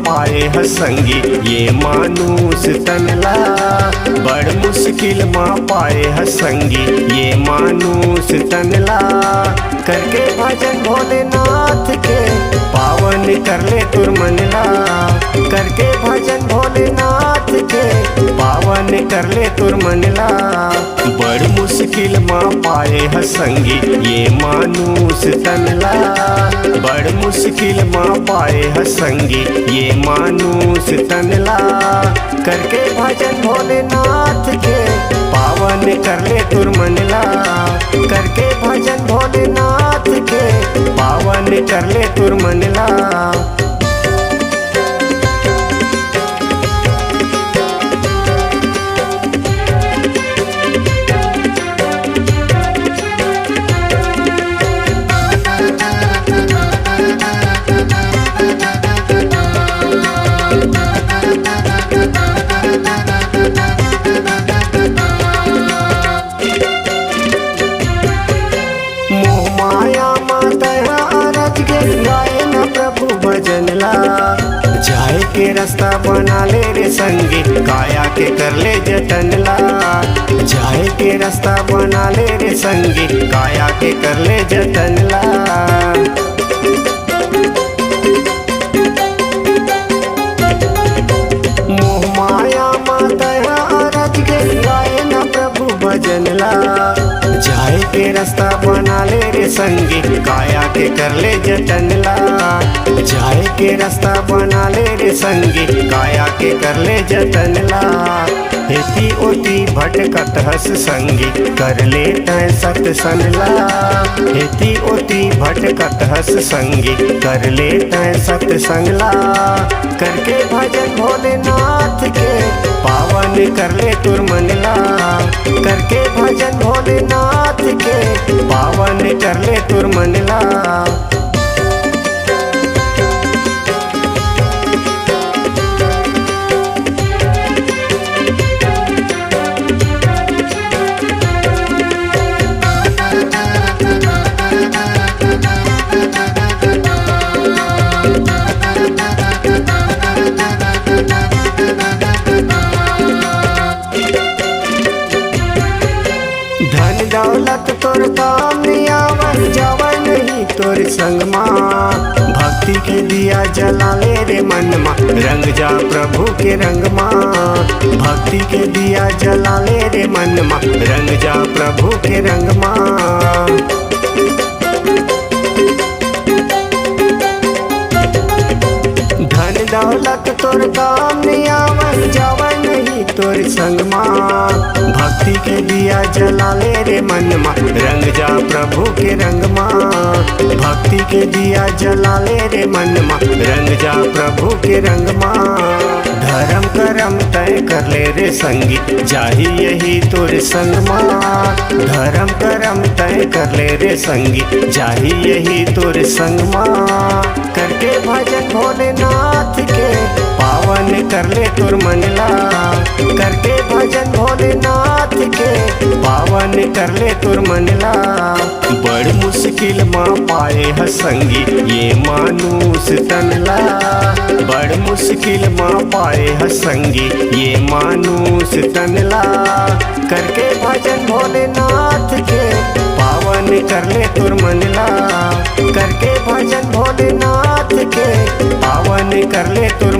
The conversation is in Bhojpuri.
पाए है संगी ये मानुष तनला। बड़ मुश्किल माँ पाए है संगी ये मानुष तनला। करके भजन भोलेनाथ के पावन कर ले तुर मनला। करके भजन भोलेनाथ के पावन कर ले तुर मनला। बड़ मुश्किल माँ पाए है संगी ये मानुष तनला। बड़ मुश्किल माँ पाए है संगी ये मानुष तनला। करके भजन भोलेनाथ के पावन कर ले तुर मनला। करके भजन भोलेनाथ के पावन कर ले तुर मनला। जाए के रास्ता बना ले रे संगी काया के कर ले जतनला। जाए के रास्ता बना ले रे संगी काया के कर ले जतनला। मोह माया माता रच के गाए न प्रभु भजनला। जाए के रास्ता बना ले रे संगी काया के कर ले जतनला। जाए के रास्ता बना ले रे संगी काया के कर ले जतनला। हेती ओती भटकत हस संगी कर ले तय सत्संगला। हेती ओती भटकत हस संगी कर ले तय सत्संगला। करके भजन भोलेनाथ के पावन कर ले तुर मनला। करके भजन भोलेनाथ के पावन कर ले तुर मनला। धन दौलत तोर काम नहीं आवन जावन नहीं तोर संग माँ। भक्ति के दिया जला ले रे मन मा रंग जा प्रभु के रंग माँ। भक्ति के दिया जला ले रे मन मा रंग जा प्रभु के रंग माँ। धन दौलत तोर काम नहीं आवन जावन नहीं तोर संग माँ। भक्ति के दिया जला ले रे मन मा रंग जा प्रभु के रंग माँ। भक्ति के दिया जला ले रे मन मा रंग जा प्रभु के रंग माँ। धर्म करम तय कर ले रे संगी जाही यही तोर संग माँ। धर्म करम तय कर ले रे संगी जाही यही तोर संग माँ। करके भजन भोलेनाथ के पावन कर ले तुर मनला। करके भजन भोलेनाथ के पावन कर ले तुर मनला। बड़ मुश्किल माँ पाए है संगी ये मानुष तनला। बड़ मुश्किल माँ पाए है संगी ये मानुष तनला। करके भजन भोलेनाथ के पावन कर ले तुर मनला। करके भजन भोलेनाथ के पावन कर ले तुर